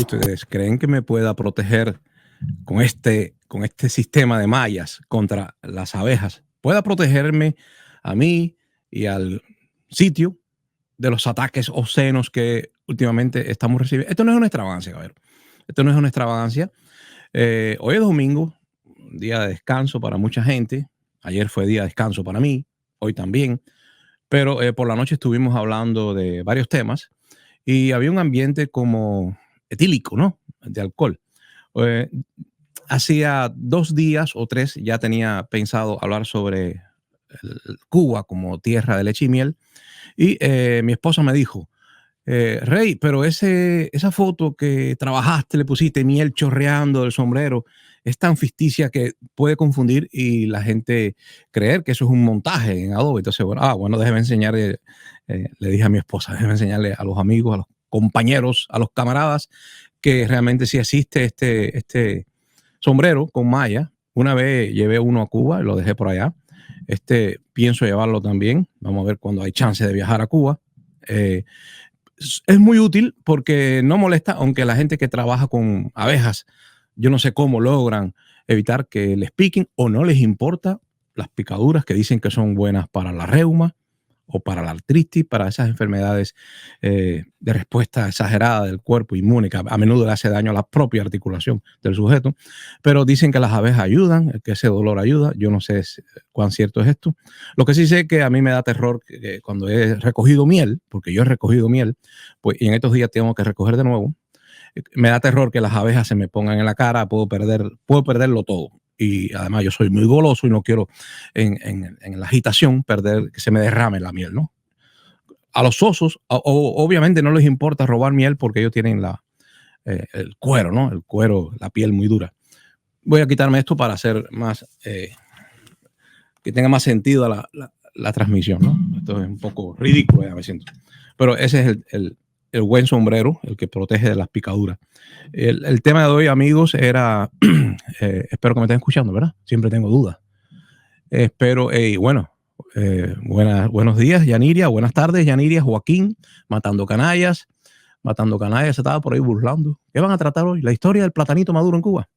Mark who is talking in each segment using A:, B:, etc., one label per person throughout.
A: ¿Ustedes creen que me pueda proteger con este sistema de mallas contra las abejas? ¿Pueda protegerme a mí y al sitio de los ataques obscenos que últimamente estamos recibiendo? Esto no es una extravagancia, cabrón. Esto no es una extravagancia. Hoy es domingo, un día de descanso para mucha gente. Ayer fue día de descanso para mí, hoy también. Pero por la noche estuvimos hablando de varios temas y había un ambiente como etílico, ¿no? De alcohol. Eh, Hacía 2 días o 3 ya tenía pensado hablar sobre Cuba como tierra de leche y miel. Y mi esposa me dijo, Rey, pero esa foto que trabajaste, le pusiste miel chorreando del sombrero, es tan ficticia que puede confundir y la gente creer que eso es un montaje en Adobe. Entonces, bueno, déjeme enseñarle, le dije a mi esposa, déjeme enseñarle a los amigos, a los compañeros, a los camaradas, que realmente sí existe este sombrero con malla. Una vez llevé uno a Cuba y lo dejé por allá. Pienso llevarlo también. Vamos a ver cuando hay chance de viajar a Cuba. Es muy útil porque no molesta, aunque la gente que trabaja con abejas, yo no sé cómo logran evitar que les piquen o no les importa las picaduras que dicen que son buenas para la reuma o para la artritis, para esas enfermedades de respuesta exagerada del cuerpo inmune, que a menudo le hace daño a la propia articulación del sujeto. Pero dicen que las abejas ayudan, que ese dolor ayuda. Yo no sé cuán cierto es esto. Lo que sí sé es que a mí me da terror que cuando he recogido miel, porque yo he recogido miel, pues, y en estos días tengo que recoger de nuevo, me da terror que las abejas se me pongan en la cara, puedo perderlo todo. Y además yo soy muy goloso y no quiero en la agitación perder, que se me derrame la miel, ¿no? A los osos, obviamente no les importa robar miel porque ellos tienen el cuero, ¿no? El cuero, la piel muy dura. Voy a quitarme esto para hacer más, que tenga más sentido la transmisión, ¿no? Esto es un poco ridículo, me siento. Pero ese es el buen sombrero, el que protege de las picaduras. El tema de hoy, amigos, era, espero que me estén escuchando, ¿verdad? Siempre tengo dudas. Buenos días, Yaniria. Buenas tardes, Yaniria. Joaquín, Matando Canallas, se estaba por ahí burlando. ¿Qué van a tratar hoy? La historia del platanito maduro en Cuba.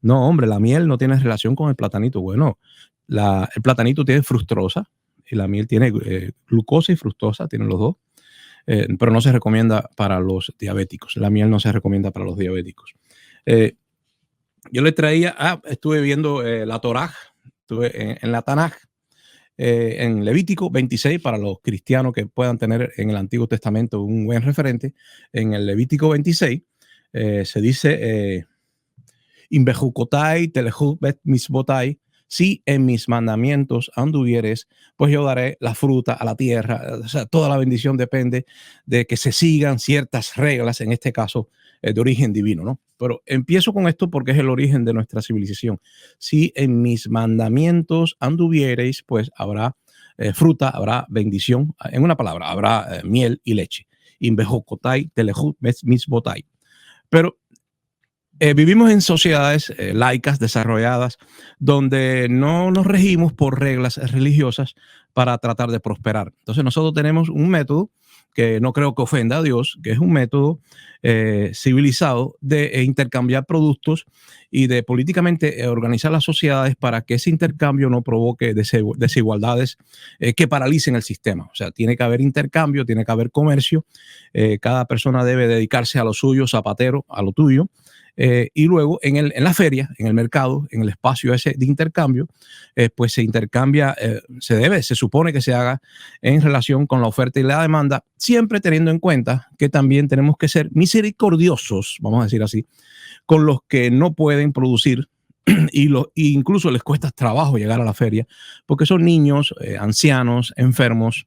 A: No, hombre, la miel no tiene relación con el platanito. Bueno, el platanito tiene frustrosa y la miel tiene glucosa y fructosa, tienen los dos. Pero no se recomienda para los diabéticos. La miel no se recomienda para los diabéticos. Yo le traía, estuve viendo la Torá, estuve en la Tanaj, en Levítico 26, para los cristianos que puedan tener en el Antiguo Testamento un buen referente. En el Levítico 26 se dice, Inbejucotai, telehut bet misbotai, si en mis mandamientos anduvieres, pues yo daré la fruta a la tierra. O sea, toda la bendición depende de que se sigan ciertas reglas, en este caso de origen divino, ¿no? Pero empiezo con esto porque es el origen de nuestra civilización. Si en mis mandamientos anduviereis, pues habrá fruta, habrá bendición. En una palabra, habrá miel y leche. Inbejocotai, telehut, misbotai. Pero vivimos en sociedades laicas desarrolladas donde no nos regimos por reglas religiosas para tratar de prosperar. Entonces nosotros tenemos un método que no creo que ofenda a Dios, que es un método civilizado de intercambiar productos y de políticamente organizar las sociedades para que ese intercambio no provoque desigualdades que paralicen el sistema. O sea, tiene que haber intercambio, tiene que haber comercio, cada persona debe dedicarse a lo suyo, zapatero, a lo tuyo. Y luego en la feria, en el mercado, en el espacio ese de intercambio, pues se intercambia, se supone que se haga en relación con la oferta y la demanda, siempre teniendo en cuenta que también tenemos que ser misericordiosos, vamos a decir así, con los que no pueden producir y incluso les cuesta trabajo llegar a la feria, porque son niños, ancianos, enfermos,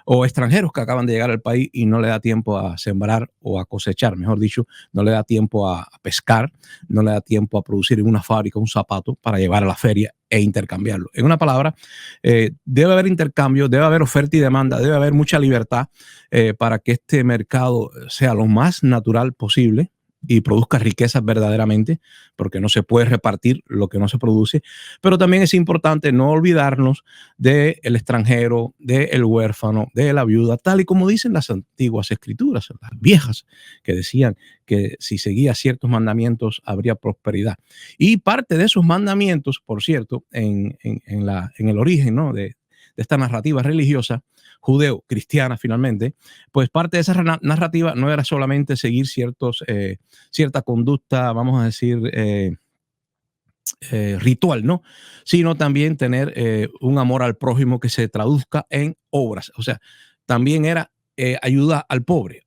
A: o extranjeros que acaban de llegar al país y no le da tiempo a sembrar o a cosechar, mejor dicho, no le da tiempo a pescar, no le da tiempo a producir en una fábrica un zapato para llevar a la feria e intercambiarlo. En una palabra, debe haber intercambio, debe haber oferta y demanda, debe haber mucha libertad para que este mercado sea lo más natural posible y produzca riquezas verdaderamente, porque no se puede repartir lo que no se produce. Pero también es importante no olvidarnos del extranjero, del huérfano, de la viuda, tal y como dicen las antiguas escrituras, las viejas, que decían que si seguía ciertos mandamientos habría prosperidad. Y parte de esos mandamientos, por cierto, en el origen, ¿no?, de esta narrativa religiosa judeo-cristiana finalmente, pues parte de esa narrativa no era solamente seguir cierta conducta, vamos a decir, ritual, ¿no? Sino también tener un amor al prójimo que se traduzca en obras. O sea, también era ayudar al pobre.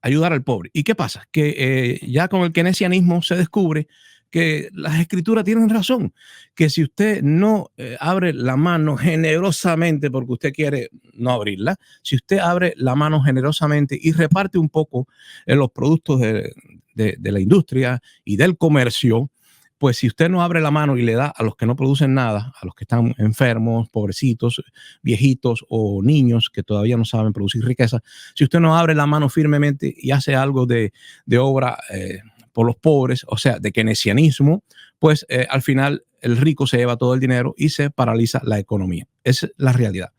A: ¿Y qué pasa? Que ya con el keynesianismo se descubre que las escrituras tienen razón, que si usted no abre la mano generosamente porque usted quiere no abrirla, si usted abre la mano generosamente y reparte un poco los productos de la industria y del comercio, pues si usted no abre la mano y le da a los que no producen nada, a los que están enfermos, pobrecitos, viejitos o niños que todavía no saben producir riqueza, si usted no abre la mano firmemente y hace algo de obra por los pobres, o sea, de keynesianismo, pues al final el rico se lleva todo el dinero y se paraliza la economía. Esa es la realidad.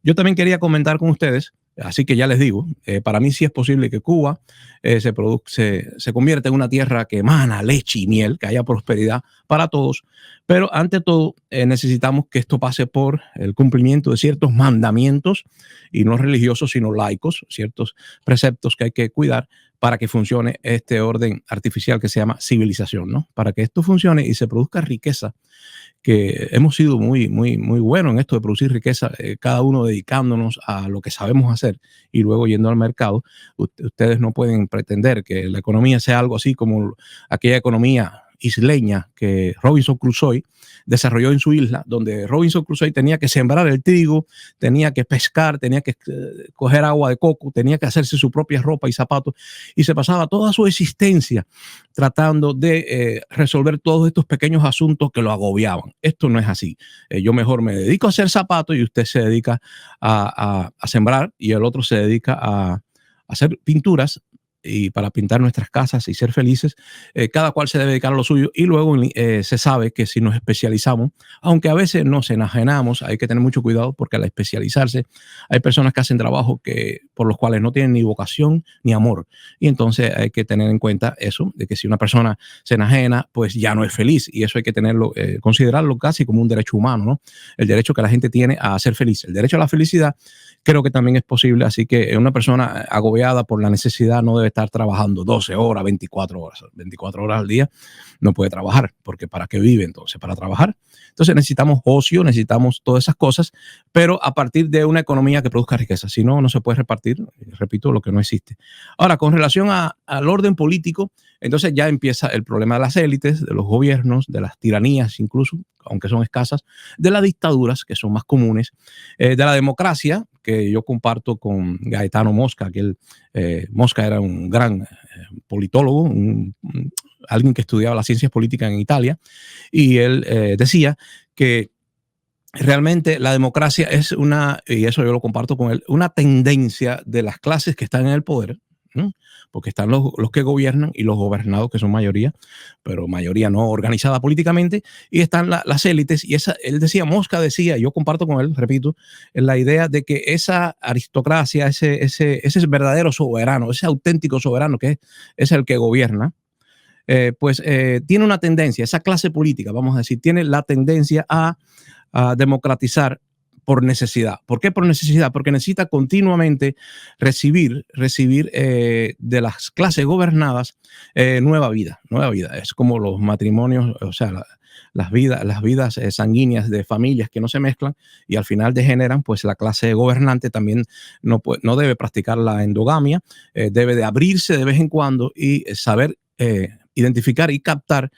A: Yo también quería comentar con ustedes, así que ya les digo, para mí sí es posible que Cuba se convierta en una tierra que emana leche y miel, que haya prosperidad para todos, pero ante todo necesitamos que esto pase por el cumplimiento de ciertos mandamientos, y no religiosos, sino laicos, ciertos preceptos que hay que cuidar para que funcione este orden artificial que se llama civilización, ¿no? Para que esto funcione y se produzca riqueza, que hemos sido muy buenos en esto de producir riqueza, cada uno dedicándonos a lo que sabemos hacer y luego yendo al mercado. Ustedes no pueden pretender que la economía sea algo así como aquella economía isleña que Robinson Crusoe desarrolló en su isla, donde Robinson Crusoe tenía que sembrar el trigo, tenía que pescar, tenía que coger agua de coco, tenía que hacerse su propia ropa y zapatos, y se pasaba toda su existencia tratando de resolver todos estos pequeños asuntos que lo agobiaban. Esto no es así. Yo mejor me dedico a hacer zapatos y usted se dedica a sembrar, y el otro se dedica a hacer pinturas y para pintar nuestras casas y ser felices. Cada cual se debe dedicar a lo suyo, y luego se sabe que si nos especializamos, aunque a veces nos enajenamos, hay que tener mucho cuidado, porque al especializarse hay personas que hacen trabajo por los cuales no tienen ni vocación ni amor, y entonces hay que tener en cuenta eso, de que si una persona se enajena, pues ya no es feliz, y eso hay que tenerlo, considerarlo casi como un derecho humano, ¿no? El derecho que la gente tiene a ser feliz, el derecho a la felicidad, creo que también es posible. Así que una persona agobiada por la necesidad no debe estar trabajando 12 horas, 24 horas al día. No puede trabajar, porque ¿para qué vive entonces? Para trabajar. Entonces necesitamos ocio, necesitamos todas esas cosas, pero a partir de una economía que produzca riqueza. Si no, no se puede repartir, repito, lo que no existe. Ahora, con relación al orden político, entonces ya empieza el problema de las élites, de los gobiernos, de las tiranías incluso, aunque son escasas, de las dictaduras, que son más comunes, de la democracia, que yo comparto con Gaetano Mosca, que Mosca era un gran politólogo, alguien que estudiaba las ciencias políticas en Italia, y él decía que realmente la democracia es y eso yo lo comparto con él, una tendencia de las clases que están en el poder, ¿no? Porque están los que gobiernan y los gobernados, que son mayoría, pero mayoría no organizada políticamente, y están las élites. Y él decía, Mosca decía, yo comparto con él, repito, en la idea de que esa aristocracia, ese verdadero soberano, ese auténtico soberano que es el que gobierna, tiene una tendencia, esa clase política, vamos a decir, tiene la tendencia a democratizar por necesidad. ¿Por qué por necesidad? Porque necesita continuamente recibir de las clases gobernadas nueva vida. Es como los matrimonios, o sea, las vidas sanguíneas de familias que no se mezclan y al final degeneran. Pues la clase gobernante también no debe practicar la endogamia, debe de abrirse de vez en cuando y saber identificar y captar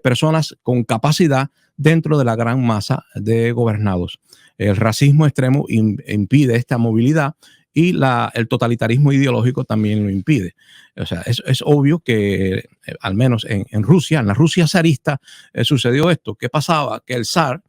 A: personas con capacidad dentro de la gran masa de gobernados. El racismo extremo impide esta movilidad, y el totalitarismo ideológico también lo impide. O sea, es obvio que al menos en Rusia, en la Rusia zarista, sucedió esto. ¿Qué pasaba? Que el zar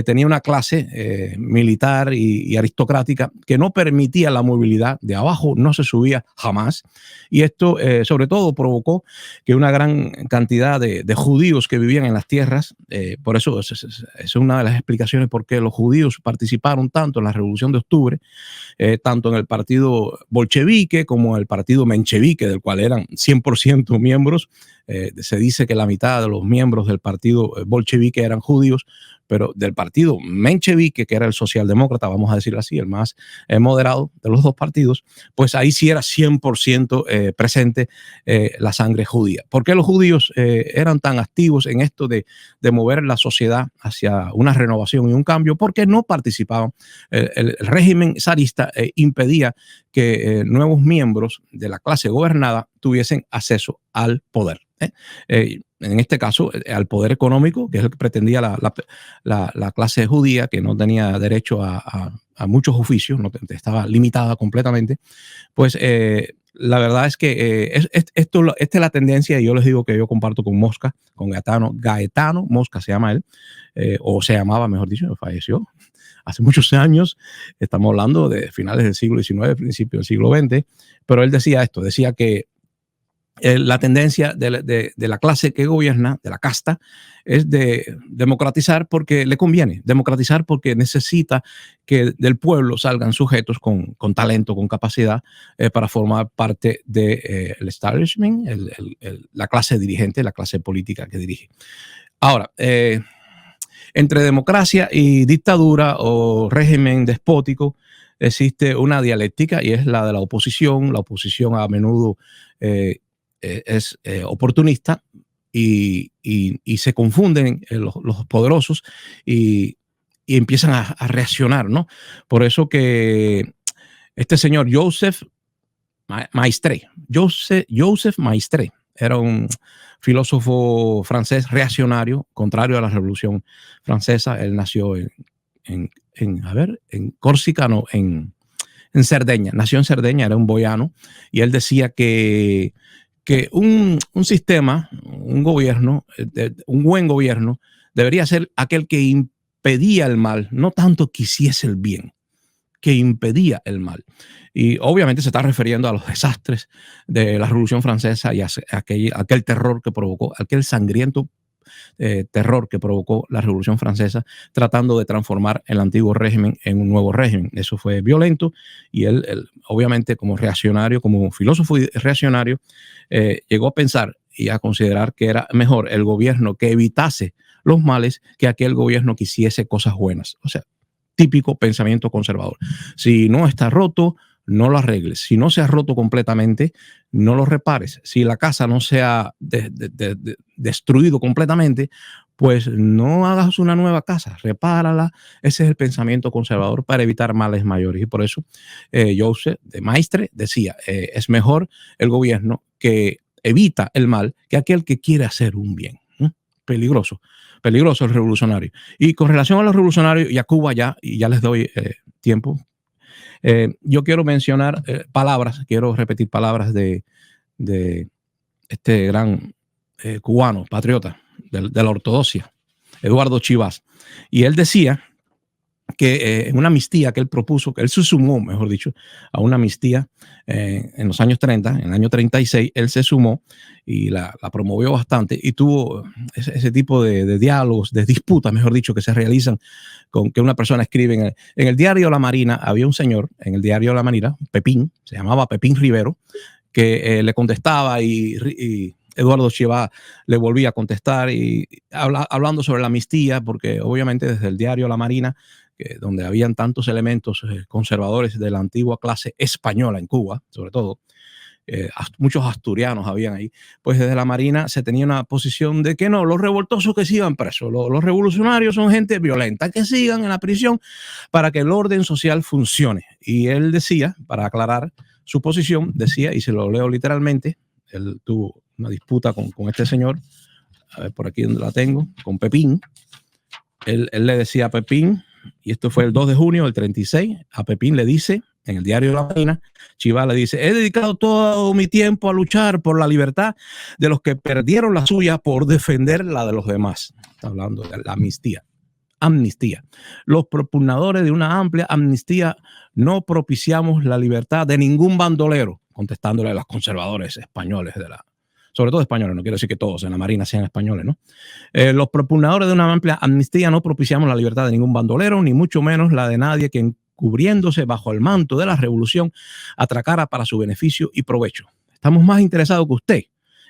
A: tenía una clase militar y aristocrática que no permitía la movilidad. De abajo no se subía jamás. Y esto sobre todo provocó que una gran cantidad de judíos que vivían en las tierras, por eso es una de las explicaciones por qué los judíos participaron tanto en la Revolución de Octubre, tanto en el partido bolchevique como en el partido menchevique, del cual eran 100% miembros. Se dice que la mitad de los miembros del partido bolchevique eran judíos, pero del partido menchevique, que era el socialdemócrata, vamos a decirlo así, el más moderado de los dos partidos, pues ahí sí era 100% presente la sangre judía. ¿Por qué los judíos eran tan activos en esto de mover la sociedad hacia una renovación y un cambio? Porque no participaban. El régimen zarista impedía que nuevos miembros de la clase gobernada tuviesen acceso al poder. En este caso, al poder económico, que es el que pretendía la clase judía, que no tenía derecho a muchos oficios, no estaba limitada completamente. Pues la verdad es que esta es la tendencia, y yo les digo que yo comparto con Mosca, con Gaetano Mosca se llama él, o se llamaba, mejor dicho, falleció hace muchos años. Estamos hablando de finales del siglo XIX, principios del siglo XX, pero él decía esto, decía que la tendencia de la clase que gobierna, de la casta, es de democratizar porque le conviene, democratizar porque necesita que del pueblo salgan sujetos con talento, con capacidad para formar parte del establishment, la clase dirigente, la clase política que dirige. Ahora, entre democracia y dictadura o régimen despótico existe una dialéctica, y es la de la oposición. La oposición a menudo es oportunista y se confunden los poderosos y empiezan a reaccionar, ¿no? Por eso que este señor Joseph Maistre era un filósofo francés reaccionario, contrario a la Revolución Francesa. Él nació en Córcega, no, en Cerdeña. Nació en Cerdeña, era un boyano, y él decía que un sistema, un gobierno, un buen gobierno, debería ser aquel que impedía el mal, no tanto quisiese el bien, que impedía el mal. Y obviamente se está refiriendo a los desastres de la Revolución Francesa y a aquel terror que provocó, aquel sangriento terror que provocó la Revolución Francesa, tratando de transformar el antiguo régimen en un nuevo régimen. Eso fue violento, y él obviamente, como reaccionario, como filósofo reaccionario, llegó a pensar y a considerar que era mejor el gobierno que evitase los males que aquel gobierno que hiciese cosas buenas. O sea, típico pensamiento conservador. Si no está roto, no lo arregles. Si no se ha roto completamente, no lo repares. Si la casa no se ha destruido completamente, pues no hagas una nueva casa, repárala. Ese es el pensamiento conservador para evitar males mayores. Y por eso Joseph de Maistre decía, es mejor el gobierno que evita el mal que aquel que quiere hacer un bien. Peligroso el revolucionario. Y con relación a los revolucionarios y a Cuba y ya les doy tiempo, yo quiero mencionar quiero repetir palabras de este gran cubano, patriota de la ortodoxia, Eduardo Chivas. Y él decía que en una amnistía que él propuso, que él se sumó, mejor dicho, a una amnistía en los años 30, en el año 36, él se sumó y la promovió bastante, y tuvo ese tipo de diálogos, de disputas, mejor dicho, que se realizan con que una persona escribe en el diario La Marina. Había un señor en el diario La Marina, Pepín, se llamaba Pepín Rivero, que le contestaba, y Eduardo Chivas le volvía a contestar, y hablando sobre la amnistía, porque obviamente desde el diario La Marina, donde habían tantos elementos conservadores de la antigua clase española en Cuba, sobre todo, muchos asturianos habían ahí, pues desde la Marina se tenía una posición de que no, los revoltosos que sigan presos, los revolucionarios son gente violenta, que sigan en la prisión para que el orden social funcione. Y él decía, para aclarar su posición, decía, y se lo leo literalmente, él tuvo una disputa con este señor, a ver por aquí donde la tengo, con Pepín. Él le decía a Pepín, y esto fue el 2 de junio del 36, a Pepín le dice, en el diario La Marina, Chivas le dice: he dedicado todo mi tiempo a luchar por la libertad de los que perdieron la suya por defender la de los demás. Está hablando de la amnistía. amnistía. Los propugnadores de una amplia amnistía no propiciamos la libertad de ningún bandolero, contestándole a los conservadores españoles sobre todo españoles, no quiero decir que todos en la Marina sean españoles, ¿no? Los propugnadores de una amplia amnistía no propiciamos la libertad de ningún bandolero, ni mucho menos la de nadie que cubriéndose bajo el manto de la revolución atracara para su beneficio y provecho. Estamos más interesados que usted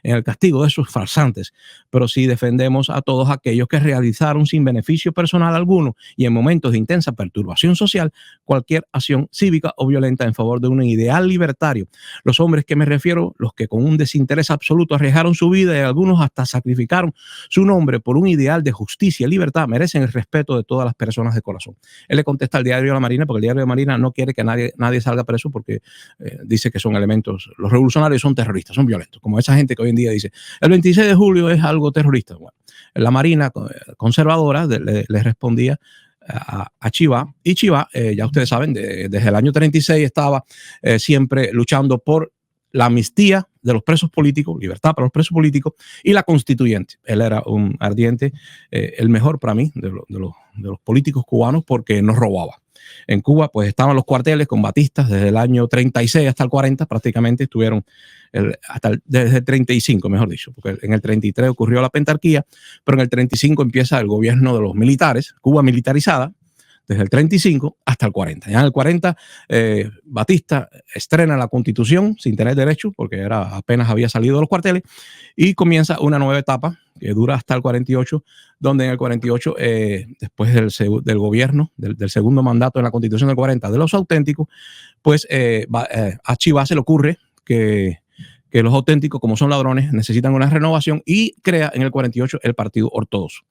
A: en el castigo de esos farsantes, pero sí defendemos a todos aquellos que realizaron sin beneficio personal alguno y en momentos de intensa perturbación social cualquier acción cívica o violenta en favor de un ideal libertario. Los hombres que me refiero, los que con un desinterés absoluto arriesgaron su vida y algunos hasta sacrificaron su nombre por un ideal de justicia y libertad, merecen el respeto de todas las personas de corazón. Él le contesta al diario de la Marina, porque el diario de la Marina no quiere que nadie salga preso porque dice que son elementos, los revolucionarios son terroristas, son violentos, como esa gente que hoy en día dice, el 26 de julio es algo terrorista. Bueno, la Marina conservadora le respondía a Chiva, y Chiva, ya ustedes saben, desde el año 36 estaba siempre luchando por la amnistía de los presos políticos, libertad para los presos políticos y la constituyente. Él era un ardiente, el mejor para mí de los políticos cubanos porque nos robaba. En Cuba, pues estaban los cuarteles con Batistas desde el año 36 hasta el 40, prácticamente estuvieron desde el 35, mejor dicho, porque en el 33 ocurrió la pentarquía, pero en el 35 empieza el gobierno de los militares, Cuba militarizada, desde el 35 hasta el 40. Ya en el 40, Batista estrena la Constitución sin tener derecho, porque apenas había salido de los cuarteles, y comienza una nueva etapa que dura hasta el 48, donde en el 48, después del gobierno, del segundo mandato en la Constitución del 40 de los auténticos, pues a Chiva se le ocurre que los auténticos, como son ladrones, necesitan una renovación y crea en el 48 el Partido Ortodoxo.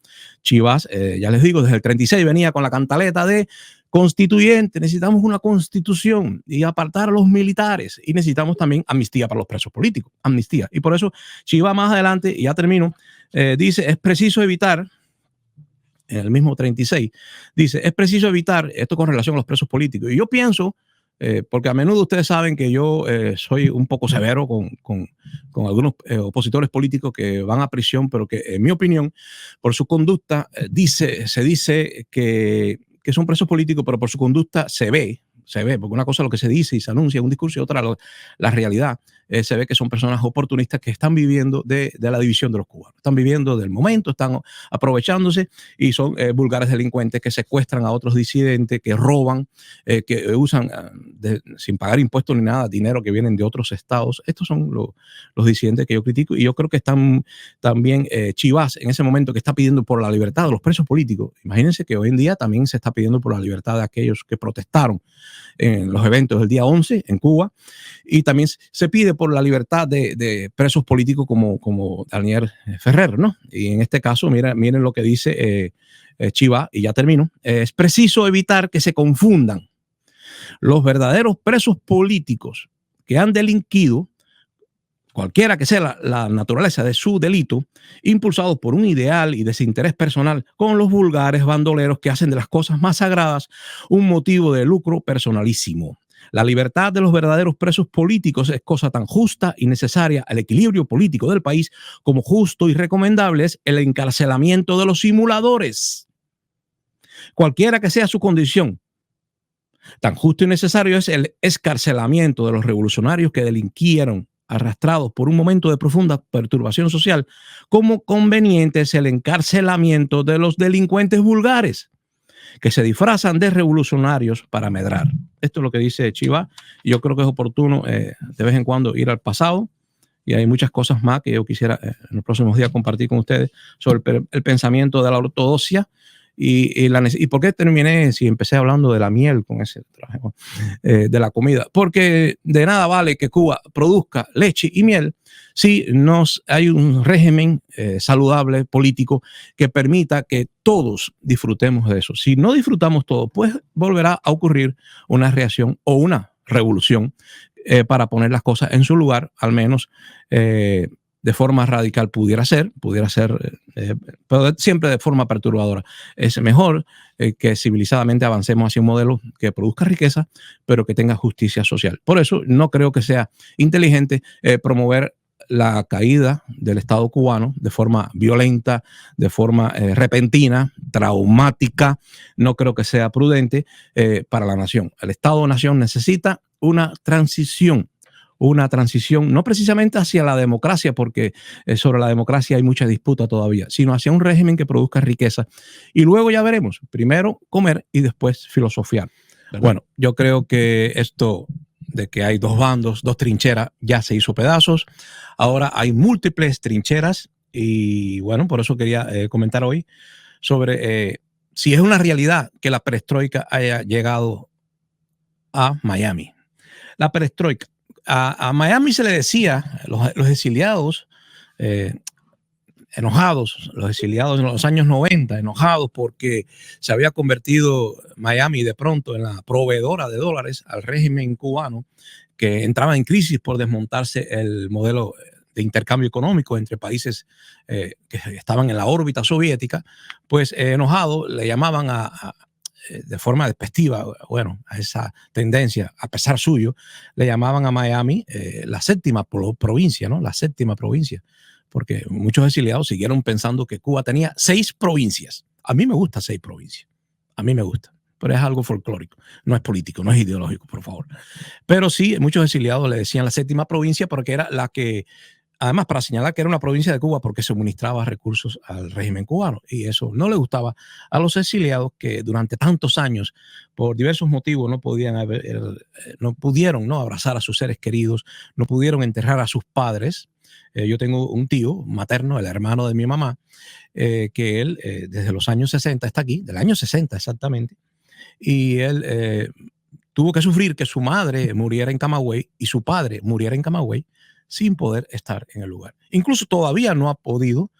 A: Chivas, ya les digo, desde el 36 venía con la cantaleta de constituyente, necesitamos una constitución y apartar a los militares y necesitamos también amnistía para los presos políticos, amnistía. Y por eso Chivas más adelante, y ya termino, dice, es preciso evitar, en el mismo 36, dice, es preciso evitar esto con relación a los presos políticos. Y yo pienso, porque a menudo ustedes saben que yo soy un poco severo con algunos opositores políticos que van a prisión, pero que en mi opinión, por su conducta, se dice que son presos políticos, pero por su conducta se ve, porque una cosa es lo que se dice y se anuncia en un discurso y otra la realidad. Se ve que son personas oportunistas que están viviendo de la división de los cubanos, están viviendo del momento, están aprovechándose y son vulgares delincuentes que secuestran a otros disidentes, que roban, que usan sin pagar impuestos ni nada, dinero que vienen de otros estados. Estos son los disidentes que yo critico y yo creo que están también Chivas en ese momento que está pidiendo por la libertad de los presos políticos. Imagínense que hoy en día también se está pidiendo por la libertad de aquellos que protestaron en los eventos del día 11 en Cuba y también se pide por la libertad de presos políticos como Daniel Ferrer, ¿no? Y en este caso, miren lo que dice Chiva, y ya termino. Es preciso evitar que se confundan los verdaderos presos políticos que han delinquido, cualquiera que sea la naturaleza de su delito, impulsados por un ideal y desinterés personal, con los vulgares bandoleros que hacen de las cosas más sagradas un motivo de lucro personalísimo. La libertad de los verdaderos presos políticos es cosa tan justa y necesaria al equilibrio político del país como justo y recomendable es el encarcelamiento de los simuladores. Cualquiera que sea su condición, tan justo y necesario es el escarcelamiento de los revolucionarios que delinquieron, arrastrados por un momento de profunda perturbación social, como conveniente es el encarcelamiento de los delincuentes vulgares que se disfrazan de revolucionarios para medrar. Esto es lo que dice Chiva. Yo creo que es oportuno de vez en cuando ir al pasado y hay muchas cosas más que yo quisiera en los próximos días compartir con ustedes sobre el pensamiento de la ortodoxia y por qué terminé, si empecé hablando de la miel con ese traje, de la comida, porque de nada vale que Cuba produzca leche y miel si no hay un régimen saludable político que permita que todos disfrutemos de eso. Si no disfrutamos todo, pues volverá a ocurrir una reacción o una revolución para poner las cosas en su lugar, al menos de forma radical pudiera ser, pero siempre de forma perturbadora. Es mejor que civilizadamente avancemos hacia un modelo que produzca riqueza, pero que tenga justicia social. Por eso no creo que sea inteligente promover la caída del Estado cubano de forma violenta, de forma repentina, traumática. No creo que sea prudente para la nación. El Estado-nación necesita una transición no precisamente hacia la democracia, porque sobre la democracia hay mucha disputa todavía, sino hacia un régimen que produzca riqueza. Y luego ya veremos, primero comer y después filosofiar. ¿Verdad? Bueno, yo creo que esto de que hay dos bandos, dos trincheras, ya se hizo pedazos. Ahora hay múltiples trincheras y bueno, por eso quería comentar hoy sobre si es una realidad que la perestroika haya llegado a Miami. La perestroika. A Miami se le decía, los exiliados enojados, los exiliados en los años 90, enojados porque se había convertido Miami de pronto en la proveedora de dólares al régimen cubano, que entraba en crisis por desmontarse el modelo de intercambio económico entre países que estaban en la órbita soviética, pues enojados le llamaban de forma despectiva, bueno, a esa tendencia, a pesar suyo, le llamaban a Miami la séptima provincia, ¿no? La séptima provincia, porque muchos exiliados siguieron pensando que Cuba tenía 6 provincias. A mí me gusta 6 provincias, a mí me gusta, pero es algo folclórico, no es político, no es ideológico, por favor. Pero sí, muchos exiliados le decían la séptima provincia porque era la que, además, para señalar que era una provincia de Cuba porque suministraba recursos al régimen cubano. Y eso no le gustaba a los exiliados que durante tantos años, por diversos motivos, no pudieron abrazar a sus seres queridos, no pudieron enterrar a sus padres. Yo tengo un tío materno, el hermano de mi mamá, que él desde los años 60 está aquí, del año 60 exactamente, y él tuvo que sufrir que su madre muriera en Camagüey y su padre muriera en Camagüey sin poder estar en el lugar. Incluso todavía no ha podido,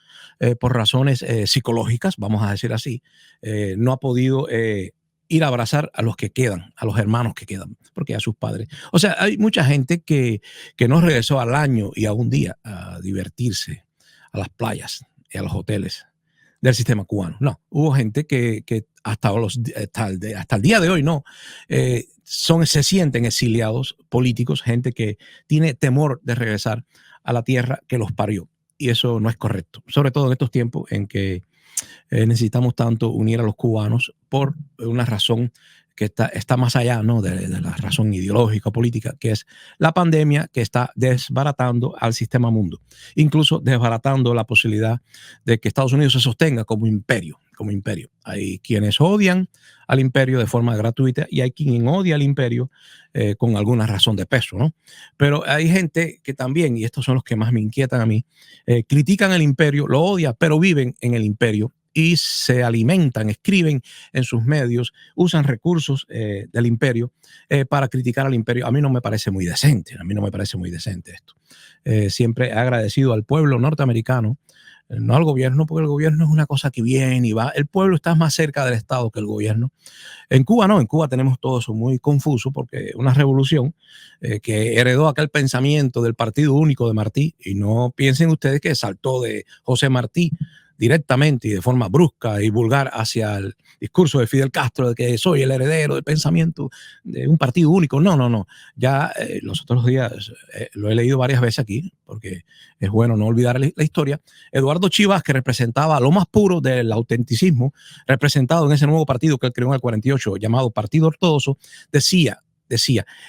A: por razones psicológicas, vamos a decir así, no ha podido ir a abrazar a los que quedan, a los hermanos que quedan, porque a sus padres. O sea, hay mucha gente que no regresó al año y a un día a divertirse a las playas y a los hoteles del sistema cubano. No, hubo gente que hasta el día de hoy se sienten exiliados políticos, gente que tiene temor de regresar a la tierra que los parió. Y eso no es correcto, sobre todo en estos tiempos en que necesitamos tanto unir a los cubanos por una razón que está más allá, ¿no?, de la razón ideológica, política, que es la pandemia que está desbaratando al sistema mundo, incluso desbaratando la posibilidad de que Estados Unidos se sostenga como imperio. Hay quienes odian al imperio de forma gratuita y hay quien odia al imperio con alguna razón de peso, ¿no? Pero hay gente que también, y estos son los que más me inquietan a mí, critican el imperio, lo odian, pero viven en el imperio y se alimentan, escriben en sus medios, usan recursos del imperio para criticar al imperio. A mí no me parece muy decente, esto. Siempre he agradecido al pueblo norteamericano, no al gobierno, porque el gobierno es una cosa que viene y va. El pueblo está más cerca del Estado que el gobierno. En Cuba no, en Cuba tenemos todo eso muy confuso porque una revolución que heredó aquel pensamiento del Partido Único de Martí, y no piensen ustedes que saltó de José Martí directamente y de forma brusca y vulgar hacia el discurso de Fidel Castro de que soy el heredero del pensamiento de un partido único. No. Ya los otros días lo he leído varias veces aquí porque es bueno no olvidar la historia. Eduardo Chivas, que representaba lo más puro del autenticismo, representado en ese nuevo partido que él creó en el 48 llamado Partido Ortodoxo, decía,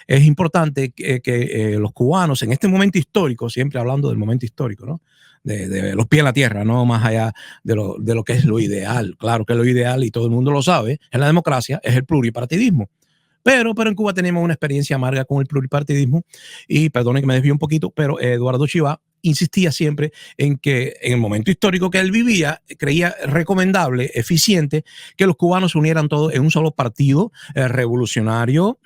A: es importante que los cubanos en este momento histórico, siempre hablando del momento histórico, ¿no?, de los pies en la tierra, no más allá de lo que es lo ideal. Claro que lo ideal, y todo el mundo lo sabe, en la democracia es el pluripartidismo. Pero en Cuba tenemos una experiencia amarga con el pluripartidismo y perdonen que me desvío un poquito, pero Eduardo Chivas insistía siempre en que en el momento histórico que él vivía, creía recomendable, eficiente, que los cubanos se unieran todos en un solo partido revolucionario,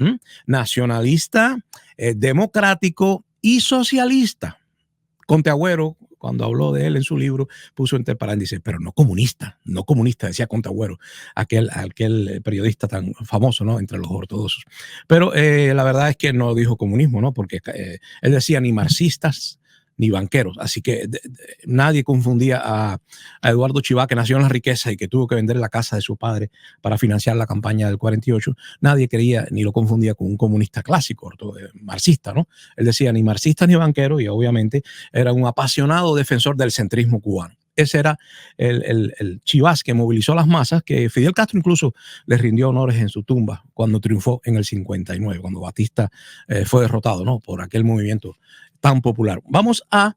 A: nacionalista, democrático y socialista. Conte Agüero, cuando habló de él en su libro, puso entre paréntesis, pero no comunista, decía Conte Agüero, aquel periodista tan famoso, ¿no?, entre los ortodoxos. Pero la verdad es que no dijo comunismo, ¿no?, porque él decía ni marxistas, ni banqueros. Así que nadie confundía a Eduardo Chivá, que nació en la riqueza y que tuvo que vender la casa de su padre para financiar la campaña del 48. Nadie creía ni lo confundía con un comunista clásico, marxista, ¿no? Él decía ni marxista ni banquero, y obviamente era un apasionado defensor del centrismo cubano. Ese era el Chivás que movilizó a las masas, que Fidel Castro incluso le rindió honores en su tumba cuando triunfó en el 59, cuando Batista fue derrotado, ¿no?, por aquel movimiento tan popular. Vamos a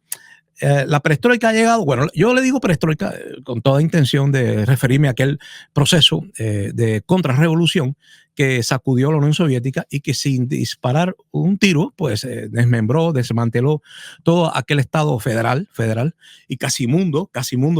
A: la perestroika ha llegado, bueno, yo le digo perestroika con toda intención de referirme a aquel proceso de contrarrevolución que sacudió la Unión Soviética y que sin disparar un tiro, pues desmembró, desmanteló todo aquel estado federal y casi mundo,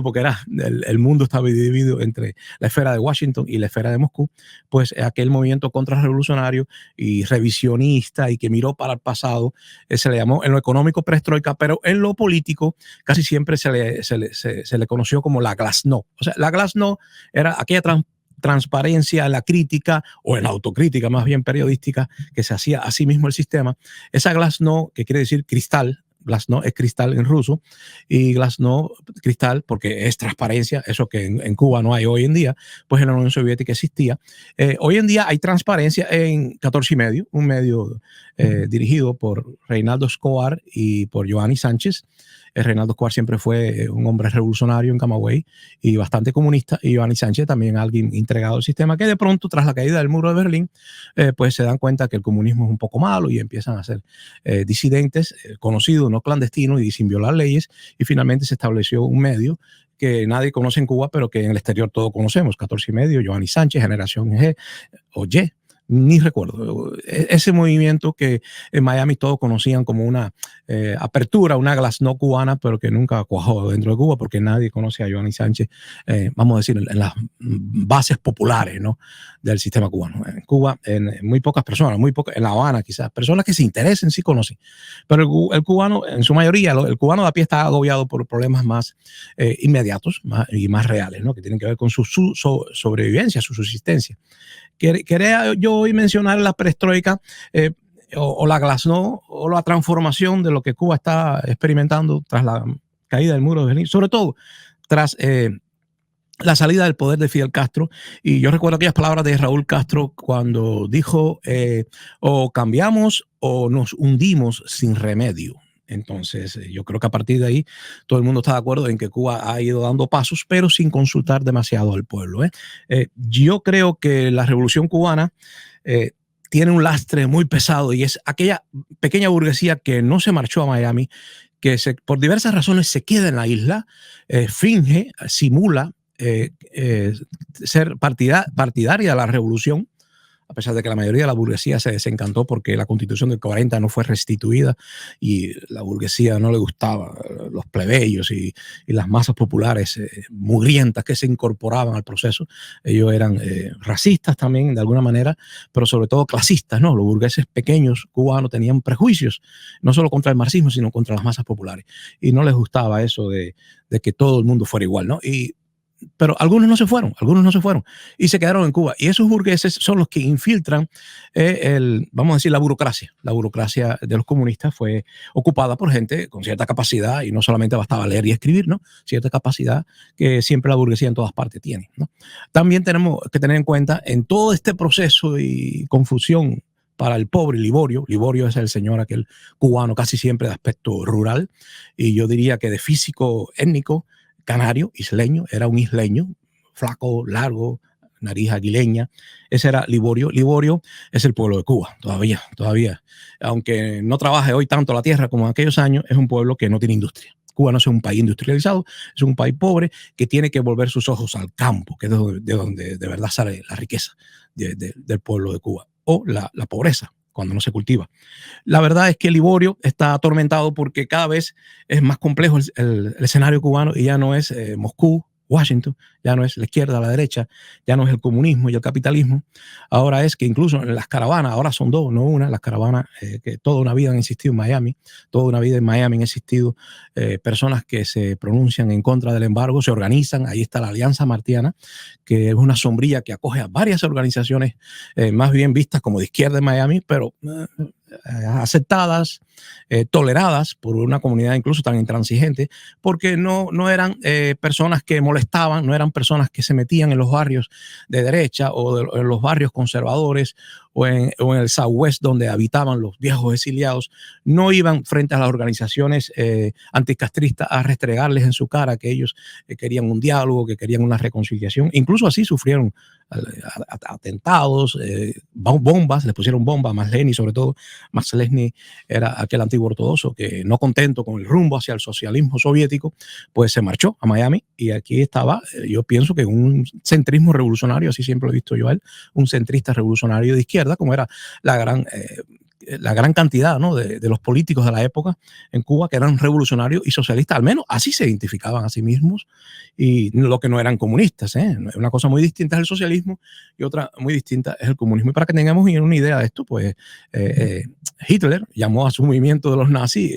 A: porque era el mundo estaba dividido entre la esfera de Washington y la esfera de Moscú, pues aquel movimiento contrarrevolucionario y revisionista y que miró para el pasado, se le llamó en lo económico perestroika, pero en lo político casi siempre se le conoció como la glasnost. O sea, la glasnost era aquella transparencia, la crítica o en la autocrítica más bien periodística que se hacía a sí mismo el sistema. Esa glasnost, que quiere decir cristal, glasnost es cristal en ruso, y glasnost, cristal, porque es transparencia, eso que en Cuba no hay hoy en día, pues en la Unión Soviética existía. Hoy en día hay transparencia en 14 y medio, un medio dirigido por Reinaldo Escobar y por Giovanni Sánchez. Reinaldo Escobar siempre fue un hombre revolucionario en Camagüey y bastante comunista, y Giovanni Sánchez también alguien entregado al sistema, que de pronto tras la caída del muro de Berlín pues se dan cuenta que el comunismo es un poco malo y empiezan a ser disidentes, conocidos, no clandestinos y sin violar leyes, y finalmente se estableció un medio que nadie conoce en Cuba, pero que en el exterior todos conocemos, 14 y medio, Giovanni Sánchez, Generación G o Y. Ni recuerdo, ese movimiento que en Miami todos conocían como una apertura, una glasnost cubana, pero que nunca cuajó dentro de Cuba porque nadie conoce a Giovanni Sánchez, vamos a decir, en las bases populares, ¿no?, del sistema cubano. En Cuba, en muy pocas personas, en La Habana quizás, personas que se interesen sí conocen, pero el cubano, en su mayoría, el cubano de a pie está agobiado por problemas más inmediatos y más reales, ¿no?, que tienen que ver con su sobrevivencia, su subsistencia. Quería yo hoy mencionar la perestroika o la glasnost o la transformación de lo que Cuba está experimentando tras la caída del muro de Berlín, sobre todo tras la salida del poder de Fidel Castro. Y yo recuerdo aquellas palabras de Raúl Castro cuando dijo o cambiamos o nos hundimos sin remedio. Entonces, yo creo que a partir de ahí todo el mundo está de acuerdo en que Cuba ha ido dando pasos, pero sin consultar demasiado al pueblo. Yo creo que la revolución cubana tiene un lastre muy pesado, y es aquella pequeña burguesía que no se marchó a Miami, que por diversas razones se queda en la isla, finge, simula ser partidaria de la revolución, a pesar de que la mayoría de la burguesía se desencantó porque la Constitución del 40 no fue restituida y la burguesía no le gustaba, los plebeyos y las masas populares mugrientas que se incorporaban al proceso. Ellos eran racistas también de alguna manera, pero sobre todo clasistas, ¿no? Los burgueses pequeños cubanos tenían prejuicios, no solo contra el marxismo, sino contra las masas populares, y no les gustaba eso de que todo el mundo fuera igual, ¿no? Pero algunos no se fueron y se quedaron en Cuba. Y esos burgueses son los que infiltran vamos a decir, la burocracia. La burocracia de los comunistas fue ocupada por gente con cierta capacidad, y no solamente bastaba leer y escribir, ¿no?, cierta capacidad que siempre la burguesía en todas partes tiene, ¿no? También tenemos que tener en cuenta en todo este proceso y confusión para el pobre Liborio. Liborio es el señor aquel cubano casi siempre de aspecto rural, y yo diría que de físico étnico, canario, isleño, era un isleño, flaco, largo, nariz aguileña. Ese era Liborio. Liborio es el pueblo de Cuba, todavía. Aunque no trabaje hoy tanto la tierra como en aquellos años, es un pueblo que no tiene industria. Cuba no es un país industrializado, es un país pobre que tiene que volver sus ojos al campo, que es de donde de verdad sale la riqueza del pueblo de Cuba, o la pobreza cuando no se cultiva. La verdad es que Liborio está atormentado porque cada vez es más complejo el escenario cubano, y ya no es Moscú, Washington, ya no es la izquierda, la derecha, ya no es el comunismo y el capitalismo. Ahora es que incluso en las caravanas, ahora son dos, no una, las caravanas que toda una vida han existido en Miami, toda una vida en Miami han existido personas que se pronuncian en contra del embargo, se organizan. Ahí está la Alianza Martiana, que es una sombrilla que acoge a varias organizaciones más bien vistas como de izquierda en Miami, pero aceptadas, toleradas por una comunidad incluso tan intransigente, porque no eran personas que molestaban, no eran personas que se metían en los barrios de derecha o en los barrios conservadores o en el Southwest donde habitaban los viejos exiliados. No iban frente a las organizaciones anticastristas a restregarles en su cara que ellos querían un diálogo, que querían una reconciliación. Incluso así sufrieron atentados, bombas, les pusieron bombas a Maslany, sobre todo. Maslany era aquel antiguo ortodoxo que, no contento con el rumbo hacia el socialismo soviético, pues se marchó a Miami, y aquí estaba, yo pienso que un centrismo revolucionario, así siempre lo he visto yo a él, un centrista revolucionario de izquierda, como era la gran cantidad, ¿no?, de los políticos de la época en Cuba, que eran revolucionarios y socialistas, al menos así se identificaban a sí mismos, y lo que no eran comunistas. Una cosa muy distinta es el socialismo y otra muy distinta es el comunismo. Y para que tengamos una idea de esto, pues Hitler llamó a su movimiento de los nazis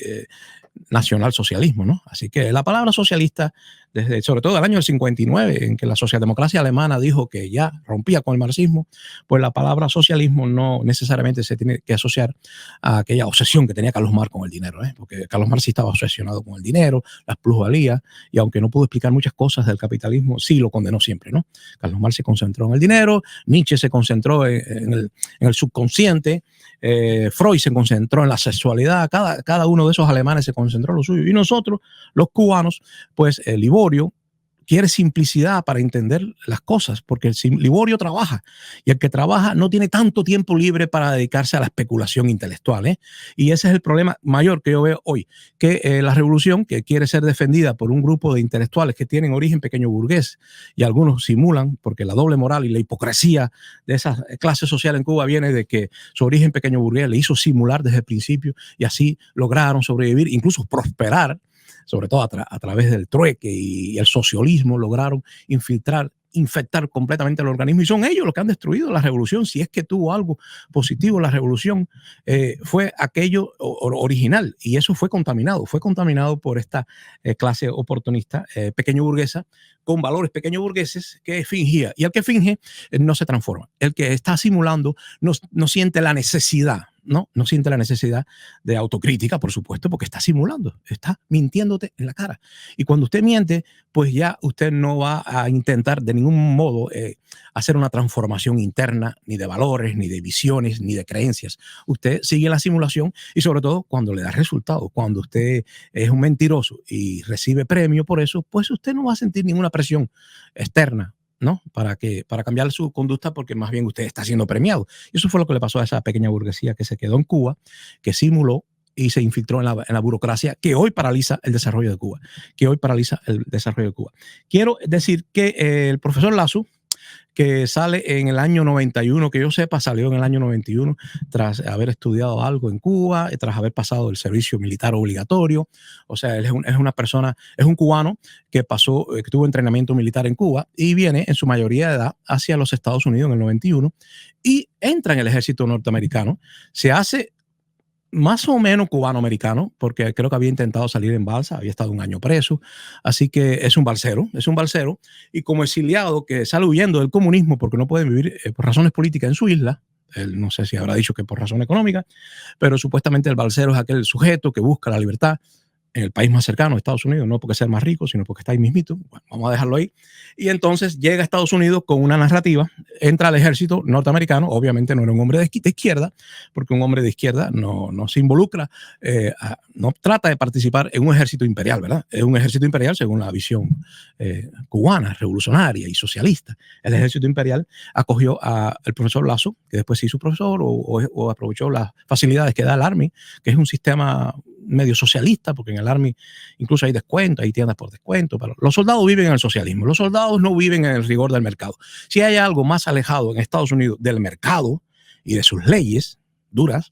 A: nacionalsocialismo, ¿no? Así que la palabra socialista, desde sobre todo el año 59, en que la socialdemocracia alemana dijo que ya rompía con el marxismo, pues la palabra socialismo no necesariamente se tiene que asociar a aquella obsesión que tenía Carlos Marx con el dinero, porque Carlos Marx sí estaba obsesionado con el dinero, las plusvalías, y aunque no pudo explicar muchas cosas del capitalismo, sí lo condenó siempre, ¿no? Carlos Marx se concentró en el dinero, Nietzsche se concentró en el subconsciente, Freud se concentró en la sexualidad, cada uno de esos alemanes se concentró en lo suyo, y nosotros, los cubanos, pues Liborio quiere simplicidad para entender las cosas, porque Liborio trabaja, y el que trabaja no tiene tanto tiempo libre para dedicarse a la especulación intelectual, y ese es el problema mayor que yo veo hoy, que la revolución, que quiere ser defendida por un grupo de intelectuales que tienen origen pequeño burgués, y algunos simulan, porque la doble moral y la hipocresía de esa clase social en Cuba viene de que su origen pequeño burgués le hizo simular desde el principio, y así lograron sobrevivir, incluso prosperar, sobre todo a través del trueque y el socialismo, lograron infectar completamente el organismo, y son ellos los que han destruido la revolución. Si es que tuvo algo positivo la revolución, fue aquello original, y eso fue contaminado por esta clase oportunista pequeño burguesa, con valores pequeño burgueses, que fingía, y el que finge no se transforma. El que está simulando no siente la necesidad, no siente la necesidad de autocrítica, por supuesto, porque está simulando, está mintiéndote en la cara. Y cuando usted miente, pues ya usted no va a intentar de ningún modo hacer una transformación interna, ni de valores, ni de visiones, ni de creencias. Usted sigue la simulación, y sobre todo cuando le da resultados. Cuando usted es un mentiroso y recibe premio por eso, pues usted no va a sentir ninguna presión externa, ¿no? Para cambiar su conducta, porque más bien usted está siendo premiado. Y eso fue lo que le pasó a esa pequeña burguesía que se quedó en Cuba, que simuló y se infiltró en la burocracia, que hoy paraliza el desarrollo de Cuba. Quiero decir que el profesor Lasso, que sale en el año 91, que yo sepa, salió en el año 91, tras haber estudiado algo en Cuba, tras haber pasado el servicio militar obligatorio. O sea, él es una persona, es un cubano que que tuvo entrenamiento militar en Cuba, y viene en su mayoría de edad hacia los Estados Unidos en el 91, y entra en el ejército norteamericano. Se hace más o menos cubano-americano, porque creo que había intentado salir en balsa, había estado un año preso, así que es un balsero, y como exiliado que sale huyendo del comunismo porque no puede vivir por razones políticas en su isla. Él no sé si habrá dicho que por razón económica, pero supuestamente el balsero es aquel sujeto que busca la libertad en el país más cercano, Estados Unidos, no porque sea el más rico, sino porque está ahí mismito. Bueno, vamos a dejarlo ahí. Y entonces llega a Estados Unidos con una narrativa, entra al ejército norteamericano. Obviamente no era un hombre de izquierda, porque un hombre de izquierda no se involucra, no trata de participar en un ejército imperial, ¿verdad? Es un ejército imperial según la visión cubana, revolucionaria y socialista. El ejército imperial acogió al profesor Lasso, que después se hizo profesor, o aprovechó las facilidades que da el Army, que es un sistema medio socialista, porque en el Army incluso hay descuento, hay tiendas por descuento, pero los soldados viven en el socialismo. Los soldados no viven en el rigor del mercado. Si hay algo más alejado en Estados Unidos del mercado y de sus leyes duras,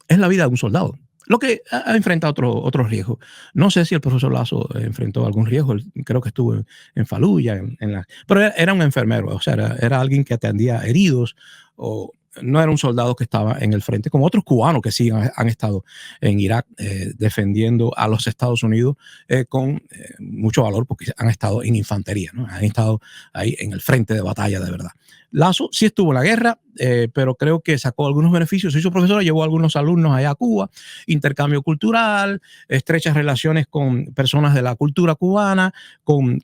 A: es la vida de un soldado. Lo que ha enfrentado otros riesgos. No sé si el profesor Lasso enfrentó algún riesgo. Creo que estuvo en Fallujah, pero era un enfermero, o sea, era alguien que atendía heridos, o no era un soldado que estaba en el frente, como otros cubanos que sí han estado en Irak defendiendo a los Estados Unidos con mucho valor, porque han estado en infantería, ¿no? Han estado ahí en el frente de batalla de verdad. Lazo sí estuvo en la guerra, pero creo que sacó algunos beneficios. Se hizo profesor, llevó a algunos alumnos allá a Cuba, intercambio cultural, estrechas relaciones con personas de la cultura cubana, con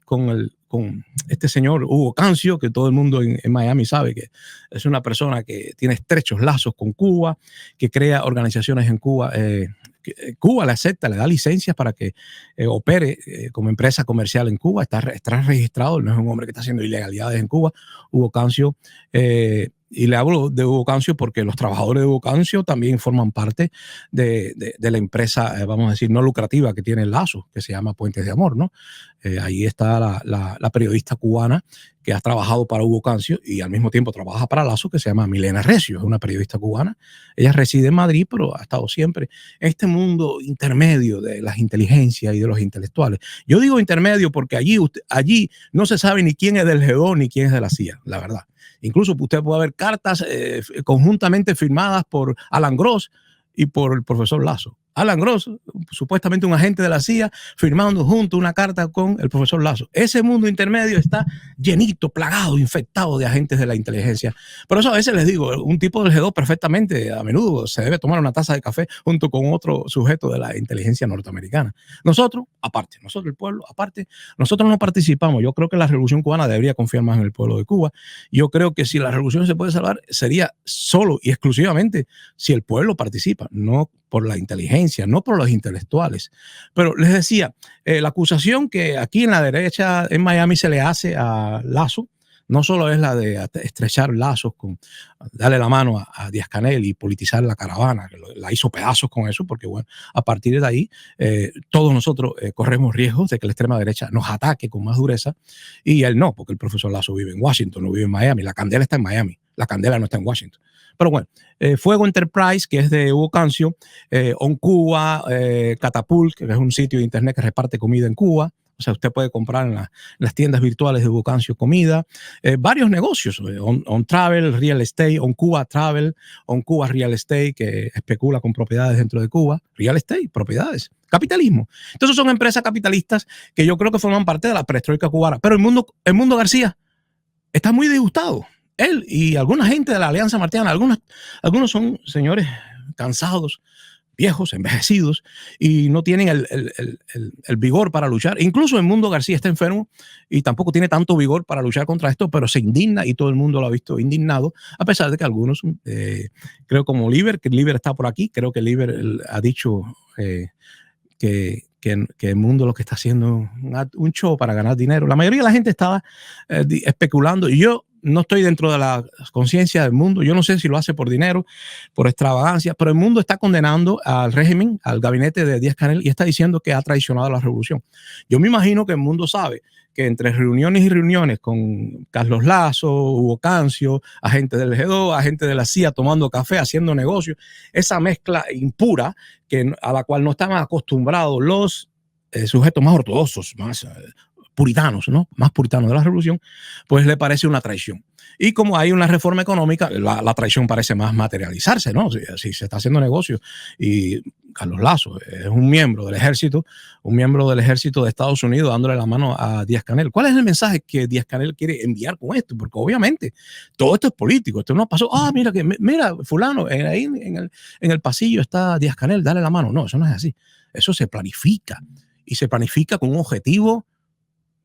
A: este señor Hugo Cancio, que todo el mundo en Miami sabe que es una persona que tiene estrechos lazos con Cuba, que crea organizaciones en Cuba. Cuba le acepta, le da licencias para que opere como empresa comercial en Cuba. Está registrado, no es un hombre que está haciendo ilegalidades en Cuba. Hugo Cancio, y le hablo de Hugo Cancio porque los trabajadores de Hugo Cancio también forman parte de la empresa, vamos a decir, no lucrativa que tiene Lazo, que se llama Puentes de Amor, ¿no? Ahí está la periodista cubana que ha trabajado para Hugo Cancio y al mismo tiempo trabaja para Lazo, que se llama Milena Recio, es una periodista cubana. Ella reside en Madrid, pero ha estado siempre en este mundo intermedio de las inteligencias y de los intelectuales. Yo digo intermedio porque allí no se sabe ni quién es del G2 ni quién es de la CIA, la verdad. Incluso usted puede ver cartas conjuntamente firmadas por Alan Gross y por el profesor Lazo. Alan Gross, supuestamente un agente de la CIA, firmando junto una carta con el profesor Lazo. Ese mundo intermedio está llenito, plagado, infectado de agentes de la inteligencia. Por eso a veces les digo, un tipo del G2 perfectamente, a menudo se debe tomar una taza de café junto con otro sujeto de la inteligencia norteamericana. Nosotros, aparte, nosotros el pueblo, aparte, nosotros no participamos. Yo creo que la revolución cubana debería confiar más en el pueblo de Cuba. Yo creo que si la revolución se puede salvar, sería solo y exclusivamente si el pueblo participa, no por la inteligencia, no por los intelectuales. Pero les decía, la acusación que aquí en la derecha en Miami se le hace a Lazo, no solo es la de estrechar lazos, darle la mano a Díaz-Canel y politizar la caravana, que la hizo pedazos con eso, porque bueno, a partir de ahí todos nosotros corremos riesgos de que la extrema derecha nos ataque con más dureza, y él no, porque el profesor Lazo vive en Washington, no vive en Miami, la candela está en Miami, la candela no está en Washington. Pero bueno, Fuego Enterprise, que es de Hugo Cancio, On Cuba, Catapult, que es un sitio de internet que reparte comida en Cuba. O sea, usted puede comprar en las tiendas virtuales de Hugo Cancio comida. Varios negocios, on Travel, Real Estate, On Cuba Travel, On Cuba Real Estate, que especula con propiedades dentro de Cuba. Real Estate, propiedades, capitalismo. Entonces son empresas capitalistas que yo creo que forman parte de la perestroika cubana. Pero el mundo García está muy disgustado. Él y alguna gente de la Alianza Martiana, algunos son señores cansados, viejos, envejecidos, y no tienen el vigor para luchar. Incluso el mundo García está enfermo y tampoco tiene tanto vigor para luchar contra esto, pero se indigna y todo el mundo lo ha visto indignado, a pesar de que algunos, creo como Liber, que Liber está por aquí, creo que Liber ha dicho que el mundo lo que está haciendo un show para ganar dinero. La mayoría de la gente estaba especulando, y yo no estoy dentro de la conciencia del mundo. Yo no sé si lo hace por dinero, por extravagancia, pero el mundo está condenando al régimen, al gabinete de Díaz-Canel, y está diciendo que ha traicionado a la revolución. Yo me imagino que el mundo sabe que entre reuniones y reuniones con Carlos Lazo, Hugo Cancio, agentes del G2, agentes de la CIA tomando café, haciendo negocios, esa mezcla impura a la cual no estaban acostumbrados los sujetos más ortodoxos, más puritanos, ¿no? Más puritanos de la revolución, pues le parece una traición. Y como hay una reforma económica, la traición parece más materializarse, ¿no? Si se está haciendo negocio y Carlos Lazo es un miembro del ejército de Estados Unidos dándole la mano a Díaz-Canel. ¿Cuál es el mensaje que Díaz-Canel quiere enviar con esto? Porque obviamente todo esto es político. Esto no pasó, mira, fulano, ahí en el pasillo está Díaz-Canel, dale la mano. No, eso no es así. Eso se planifica y se planifica con un objetivo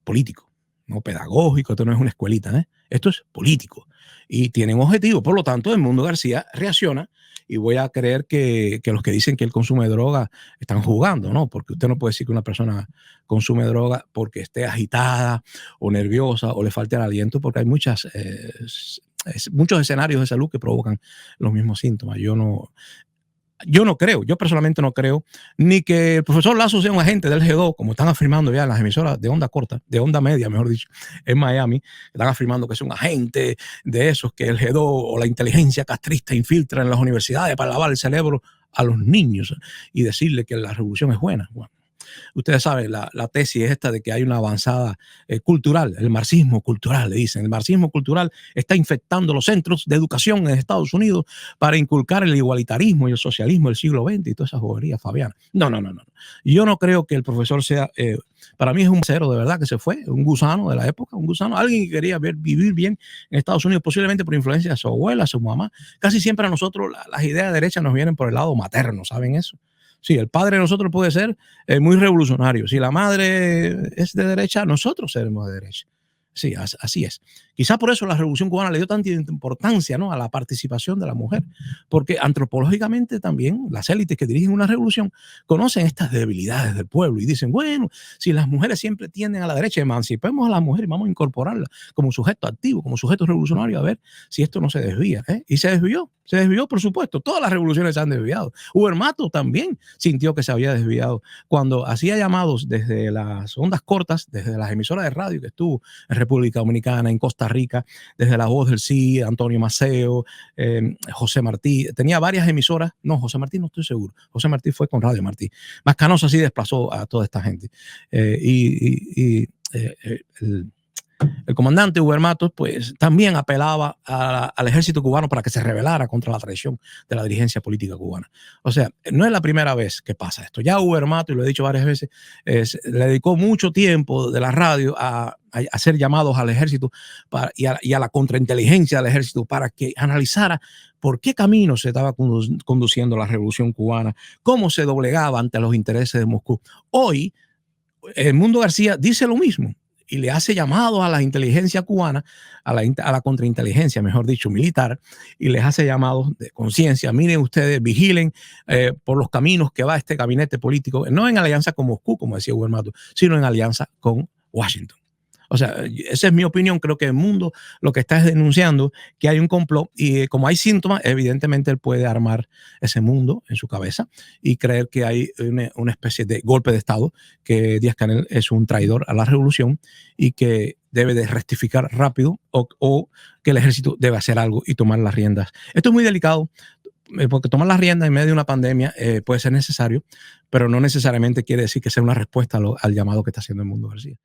A: político, no pedagógico. Esto no es una escuelita, ¿eh? Esto es político y tiene un objetivo. Por lo tanto, el mundo García reacciona, y voy a creer que los que dicen que él consume droga están jugando, ¿no? Porque usted no puede decir que una persona consume droga porque esté agitada o nerviosa o le falte el aliento, porque hay muchos escenarios de salud que provocan los mismos síntomas. Yo personalmente no creo ni que el profesor Lazo sea un agente del G2, como están afirmando ya en las emisoras de onda corta, de onda media, mejor dicho, en Miami. Están afirmando que es un agente de esos que el G2 o la inteligencia castrista infiltra en las universidades para lavar el cerebro a los niños y decirle que la revolución es buena. Bueno, Ustedes saben, la tesis es esta de que hay una avanzada cultural, el marxismo cultural, le dicen. El marxismo cultural está infectando los centros de educación en Estados Unidos para inculcar el igualitarismo y el socialismo del siglo XX y todas esas boberías, Fabián. No, no, no, no. Yo no creo que el profesor sea, para mí es un cero de verdad que se fue, un gusano de la época, un gusano, alguien que quería vivir bien en Estados Unidos, posiblemente por influencia de su abuela, su mamá. Casi siempre a nosotros las ideas derechas nos vienen por el lado materno, ¿saben eso? Sí, el padre de nosotros puede ser muy revolucionario. Si la madre es de derecha, nosotros seremos de derecha. Sí, así es. Quizá por eso la Revolución Cubana le dio tanta importancia, ¿no?, a la participación de la mujer, porque antropológicamente también las élites que dirigen una revolución conocen estas debilidades del pueblo y dicen, bueno, si las mujeres siempre tienden a la derecha, emancipemos a las mujeres y vamos a incorporarlas como sujeto activo, como sujeto revolucionario, a ver si esto no se desvía. Y se desvió, por supuesto. Todas las revoluciones se han desviado. Mato también sintió que se había desviado cuando hacía llamados desde las ondas cortas, desde las emisoras de radio que estuvo en República Dominicana, en Costa Rica, desde La Voz del Sí, Antonio Maceo, José Martí. Tenía varias emisoras. No, José Martí no estoy seguro. José Martí fue con Radio Martí. Mascanosa sí desplazó a toda esta gente. El comandante Huber Matos pues también apelaba al ejército cubano para que se rebelara contra la traición de la dirigencia política cubana. O sea, no es la primera vez que pasa esto. Ya Huber Matos, y lo he dicho varias veces, le dedicó mucho tiempo de la radio a hacer llamados al ejército y a la contrainteligencia del ejército para que analizara por qué camino se estaba conduciendo la revolución cubana, cómo se doblegaba ante los intereses de Moscú. Hoy, el Mundo García dice lo mismo y le hace llamados a la inteligencia cubana, a la contrainteligencia, mejor dicho, militar, y les hace llamados de conciencia. Miren ustedes, vigilen por los caminos que va este gabinete político, no en alianza con Moscú, como decía Huber Matos, sino en alianza con Washington. O sea, esa es mi opinión. Creo que el mundo lo que está es denunciando que hay un complot y como hay síntomas, evidentemente él puede armar ese mundo en su cabeza y creer que hay una especie de golpe de Estado, que Díaz-Canel es un traidor a la revolución y que debe de rectificar rápido o que el ejército debe hacer algo y tomar las riendas. Esto es muy delicado porque tomar las riendas en medio de una pandemia puede ser necesario, pero no necesariamente quiere decir que sea una respuesta al llamado que está haciendo el Mundo García.